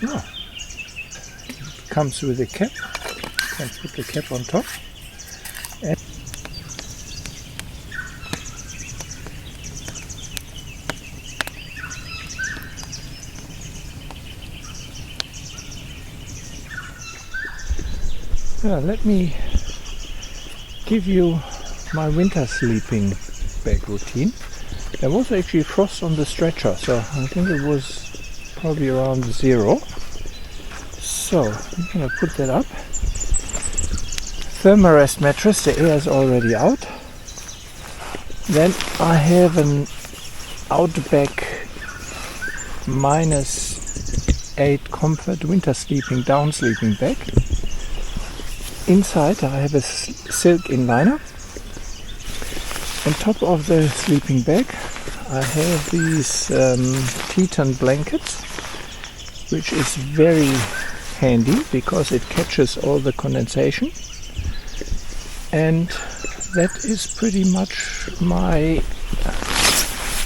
Oh. Comes with a cap. Can put the cap on top. And let me give you my winter sleeping bag routine. There was actually frost on the stretcher, so I think it was probably around 0. So I'm gonna put that up. Thermarest mattress, the air is already out. Then I have an outback -8 comfort winter sleeping down sleeping bag. Inside I have a silk inliner. On top of the sleeping bag I have these Teton blankets, which is very handy because it catches all the condensation. And that is pretty much my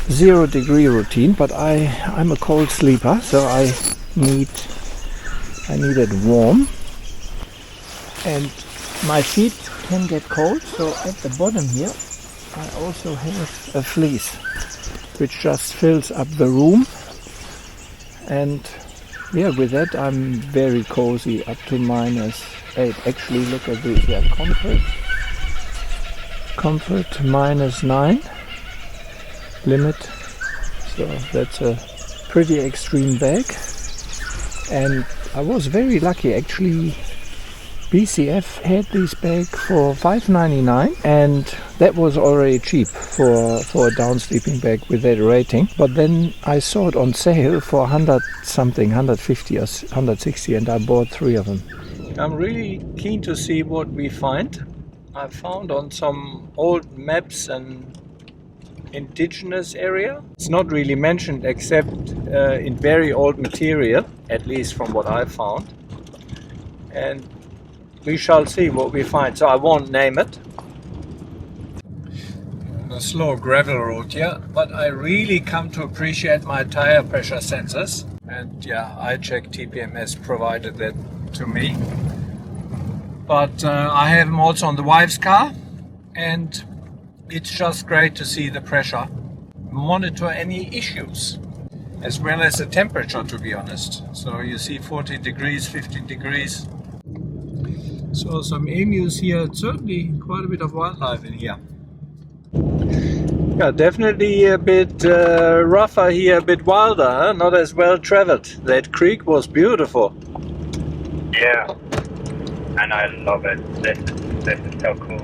0-degree routine, but I'm a cold sleeper, so I need it warm. And my feet can get cold, so at the bottom here I also have a fleece which just fills up the room, and yeah, with that I'm very cozy up to -8. Actually, look at this, yeah, comfort -9 limit, so that's a pretty extreme bag. And I was very lucky, actually. BCF had this bag for $5.99, and that was already cheap for a down sleeping bag with that rating. But then I saw it on sale for 100 something, 150 or 160, and I bought 3 of them. I'm really keen to see what we find. I found on some old maps an Indigenous area. It's not really mentioned except in very old material, at least from what I found. And we shall see what we find, so I won't name it. A slow gravel road here, but I really come to appreciate my tire pressure sensors. And yeah, iCheck TPMS provided that to me. But I have them also on the wife's car, and it's just great to see the pressure. Monitor any issues, as well as the temperature, to be honest. So you see 14 degrees, 15 degrees. So some emus here, certainly quite a bit of wildlife in here. Yeah, definitely a bit rougher here, a bit wilder, huh? Not as well traveled. That creek was beautiful. Yeah, and I love it. This is so cool,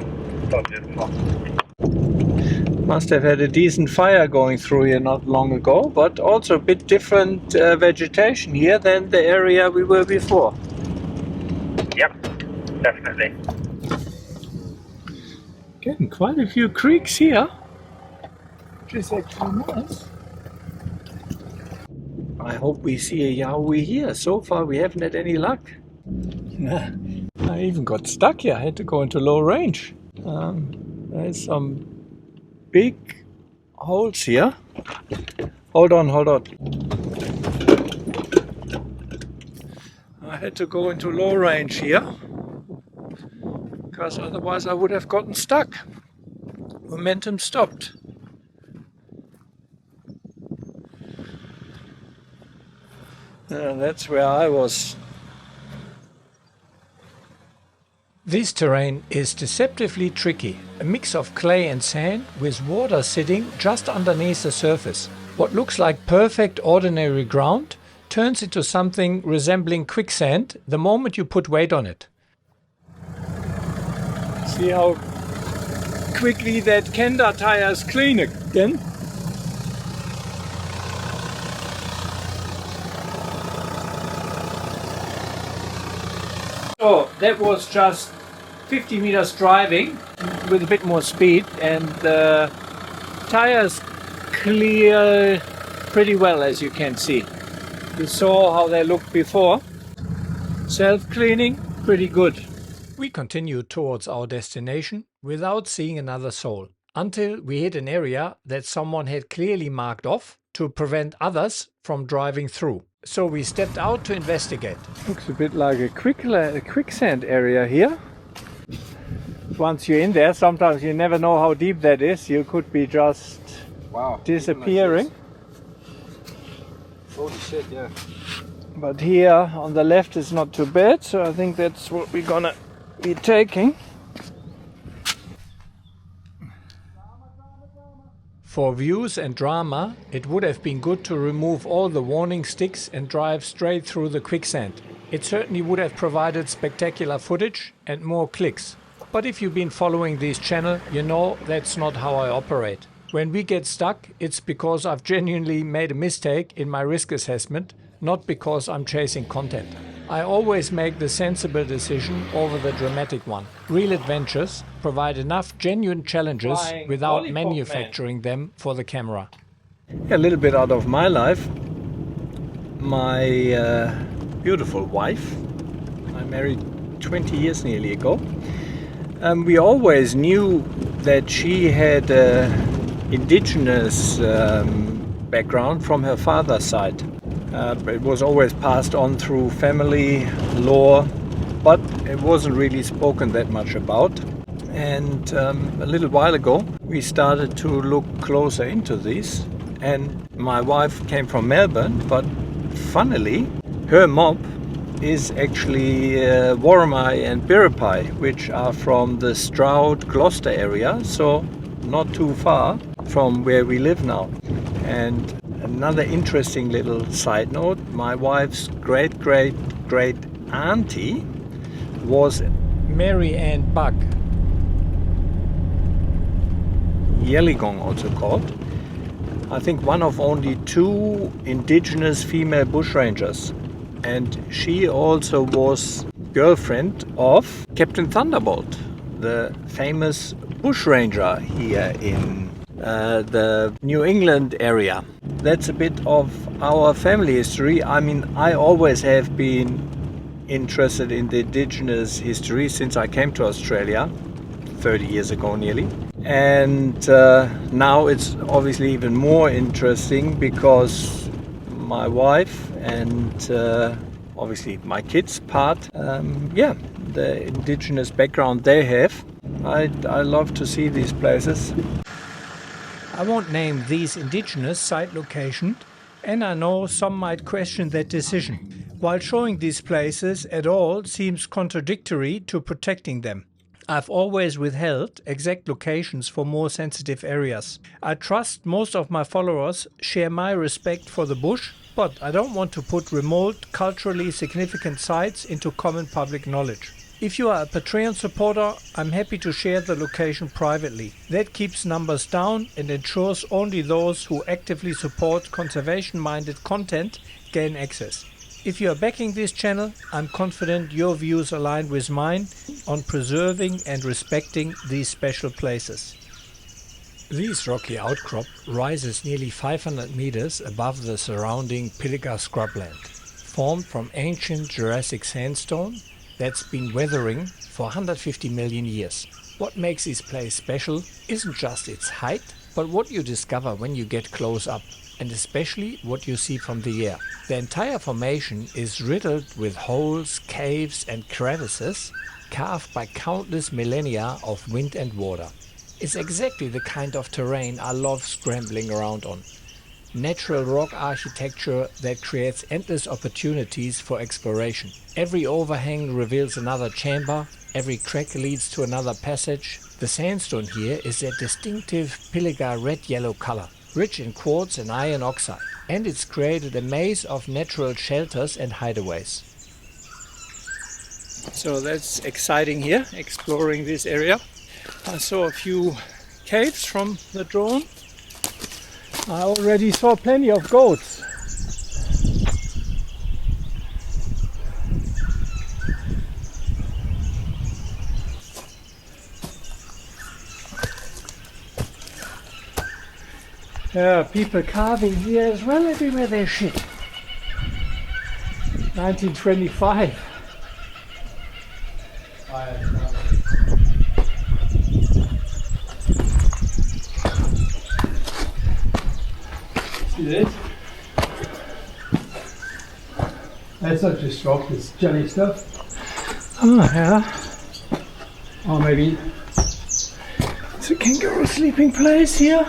so beautiful. Must have had a decent fire going through here not long ago, but also a bit different vegetation here than the area we were before. Yep. Definitely. Getting quite a few creeks here, which is actually nice. I hope we see a Yowie here. So far we haven't had any luck. I even got stuck here. I had to go into low range. There's some big holes here. Hold on. I had to go into low range here, because otherwise I would have gotten stuck. Momentum stopped. That's where I was. This terrain is deceptively tricky. A mix of clay and sand with water sitting just underneath the surface. What looks like perfect ordinary ground turns into something resembling quicksand the moment you put weight on it. See how quickly that Kenda tire is clean again. So that was just 50 meters driving with a bit more speed, and the tires clear pretty well, as you can see. You saw how they looked before. Self-cleaning, pretty good. We continued towards our destination without seeing another soul, until we hit an area that someone had clearly marked off to prevent others from driving through. So we stepped out to investigate. Looks a bit like a quicksand area here. Once you're in there, sometimes you never know how deep that is. You could be just disappearing. Holy shit, yeah. But here on the left is not too bad, so I think that's what we're gonna be taking. For views and drama, it would have been good to remove all the warning sticks and drive straight through the quicksand. It certainly would have provided spectacular footage and more clicks. But if you've been following this channel, you know that's not how I operate. When we get stuck, it's because I've genuinely made a mistake in my risk assessment, not because I'm chasing content. I always make the sensible decision over the dramatic one. Real adventures provide enough genuine challenges without manufacturing them for the camera. A little bit out of my life. My beautiful wife, I married 20 years nearly ago. We always knew that she had indigenous background from her father's side. It was always passed on through family law, but it wasn't really spoken that much about. And a little while ago we started to look closer into this, and my wife came from Melbourne, but funnily her mob is actually Worromi and Birrapi, which are from the Stroud, Gloucester area, so not too far from where we live now. And another interesting little side note, my wife's great auntie was Mary Ann Buck, Yellowgong also called. I think one of only 2 indigenous female bushrangers. And she also was girlfriend of Captain Thunderbolt, the famous bushranger here in the New England area. That's a bit of our family history. I mean, I always have been interested in the indigenous history since I came to Australia 30 years ago nearly. And now it's obviously even more interesting because my wife and obviously my kids part, the indigenous background they have. I love to see these places. I won't name these indigenous site locations, and I know some might question that decision. While showing these places at all seems contradictory to protecting them. I've always withheld exact locations for more sensitive areas. I trust most of my followers share my respect for the bush, but I don't want to put remote, culturally significant sites into common public knowledge. If you are a Patreon supporter, I'm happy to share the location privately. That keeps numbers down and ensures only those who actively support conservation-minded content gain access. If you are backing this channel, I'm confident your views align with mine on preserving and respecting these special places. This rocky outcrop rises nearly 500 meters above the surrounding Pilliga scrubland, formed from ancient Jurassic sandstone that's been weathering for 150 million years. What makes this place special isn't just its height, but what you discover when you get close up, and especially what you see from the air. The entire formation is riddled with holes, caves and crevices carved by countless millennia of wind and water. It's exactly the kind of terrain I love scrambling around on. Natural rock architecture that creates endless opportunities for exploration. Every overhang reveals another chamber, every crack leads to another passage. The sandstone here is a distinctive Pilliga red-yellow color, rich in quartz and iron oxide, and it's created a maze of natural shelters and hideaways. So that's exciting here, exploring this area. I saw a few caves from the drone. I already saw plenty of goats. There are people carving here as well, everywhere there's shit. 1925. See this? That's not just rock, it's jelly stuff. Oh, yeah. Or maybe It's a kangaroo sleeping place here.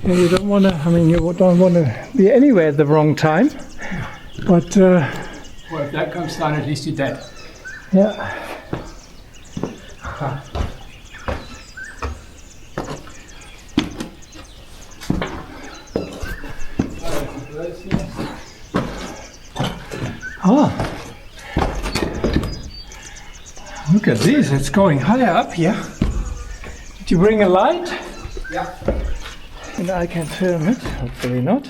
Yeah, you don't want to, I mean, you don't want to be anywhere at the wrong time. But, well, if that comes down, at least you're dead. yeah. Ah, look at this, it's going higher up here. Did you bring a light? Yeah. And I can film it, hopefully not.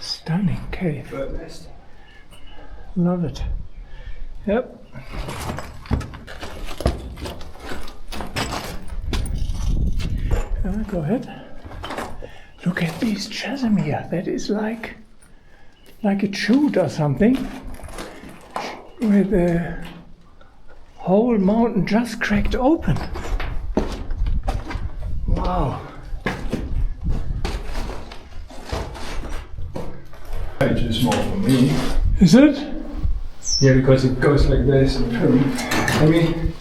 Stunning cave. Love it. Yep. Go ahead. Look at this chasm here. That is like a chute or something, where the whole mountain just cracked open. Wow. It's too small for me. Is it? Yeah, because it goes like this. I mean,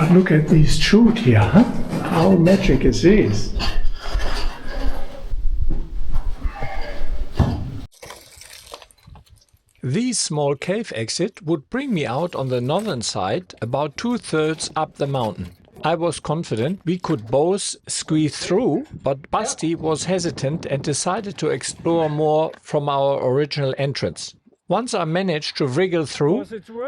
But look at this chute here, huh? How magic is this? This small cave exit would bring me out on the northern side, about 2/3 up the mountain. I was confident we could both squeeze through, but Basti was hesitant and decided to explore more from our original entrance. Once I managed to wriggle through,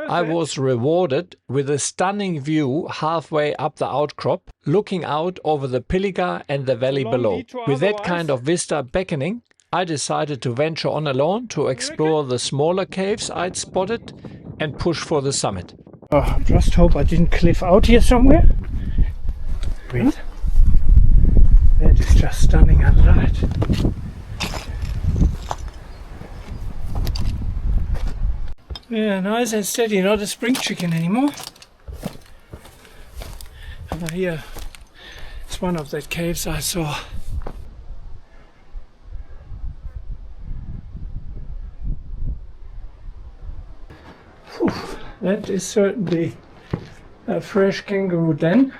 I was rewarded with a stunning view halfway up the outcrop, looking out over the Pilliga and the valley below. With that kind of vista beckoning, I decided to venture on alone to explore the smaller caves I'd spotted and push for the summit. Oh, just hope I didn't cliff out here somewhere. Wait. That is just stunning, I love it. Yeah, nice and steady, not a spring chicken anymore. And here, it's one of the caves I saw. Whew, that is certainly a fresh kangaroo den.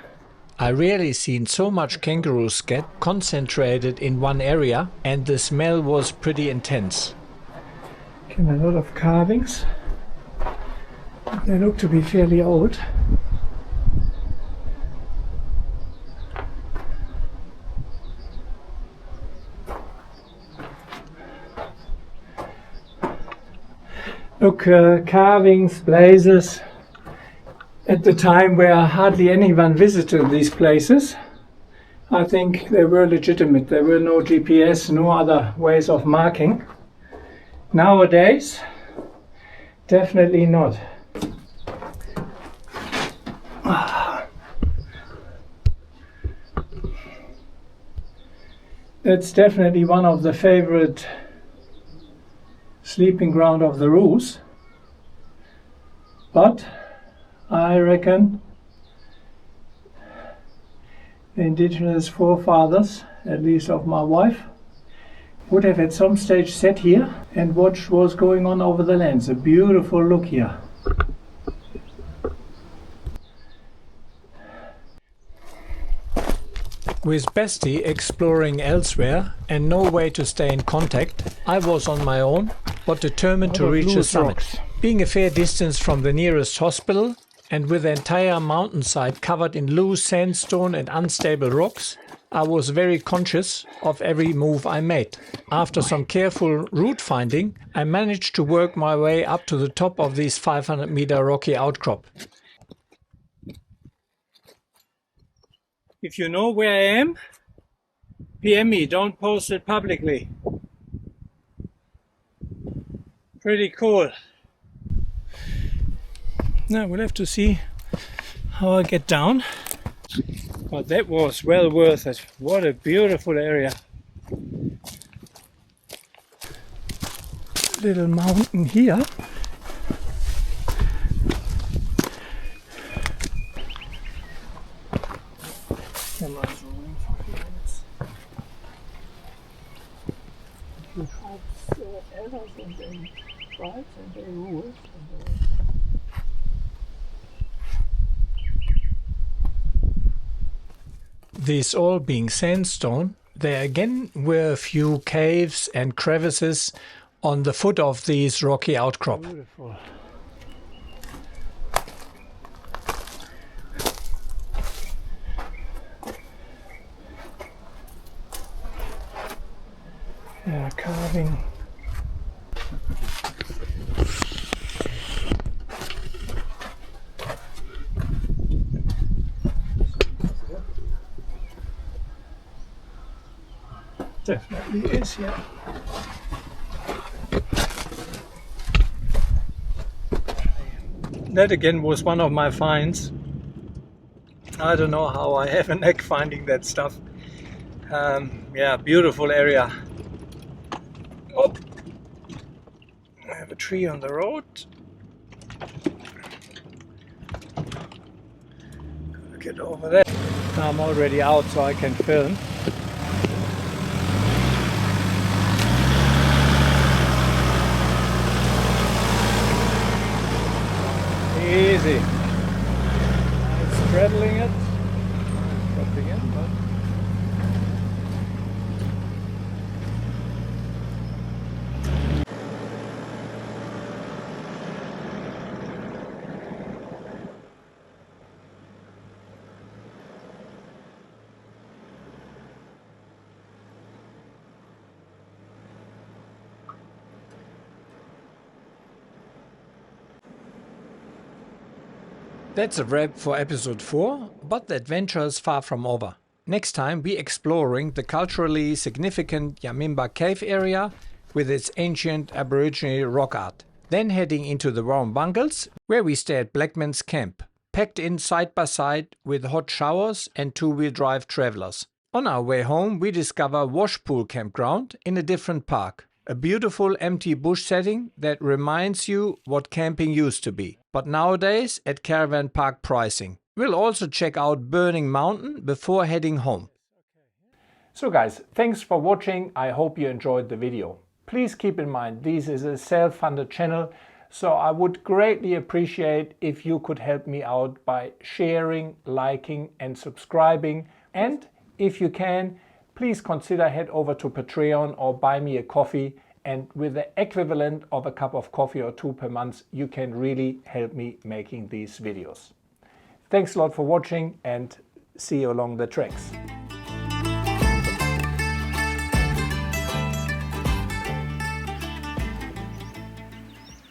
I rarely seen so much kangaroo scat concentrated in one area, and the smell was pretty intense. And a lot of carvings. They look to be fairly old. Look, carvings, blazes. At the time where hardly anyone visited these places, I think they were legitimate. There were no GPS, no other ways of marking. Nowadays, definitely not. That's definitely one of the favorite sleeping ground of the Roos. But I reckon the indigenous forefathers, at least of my wife, would have at some stage sat here and watched what's going on over the lands. A beautiful look here. With Basti exploring elsewhere and no way to stay in contact, I was on my own, but determined to reach the summit. Being a fair distance from the nearest hospital, and with the entire mountainside covered in loose sandstone and unstable rocks, I was very conscious of every move I made. After some careful route finding, I managed to work my way up to the top of this 500-meter rocky outcrop. If you know where I am, PM me, don't post it publicly. Pretty cool. Now we'll have to see how I get down. But that was well worth it. What a beautiful area. little mountain here. Camera zooming for a few minutes. You have errors and then rights and then rules. This all being sandstone, there again were a few caves and crevices on the foot of these rocky outcrop. Beautiful. Yeah, carving. Definitely is, yeah. That again was one of my finds. I don't know how I have a knack finding that stuff. Yeah, beautiful area. Oh, I have a tree on the road. Gotta get over there. Now I'm already out, so I can film. Easy. It's straddling it. Dropped again, but that's a wrap for episode 4, but the adventure is far from over. Next time we're exploring the culturally significant Yamimba cave area with its ancient Aboriginal rock art. Then heading into the warm bungalows where we stay at Blackman's Camp, packed in side by side with hot showers and two-wheel drive travelers. On our way home we discover Washpool Campground in a different park. A beautiful empty bush setting that reminds you what camping used to be, but nowadays at caravan park pricing. We'll also check out Burning Mountain before heading home. So guys, thanks for watching. I hope you enjoyed the video. Please keep in mind this is a self-funded channel, so I would greatly appreciate if you could help me out by sharing, liking and subscribing. And if you can, please consider head over to Patreon or buy me a coffee, and with the equivalent of a cup of coffee or 2 per month, you can really help me making these videos. Thanks a lot for watching and see you along the tracks.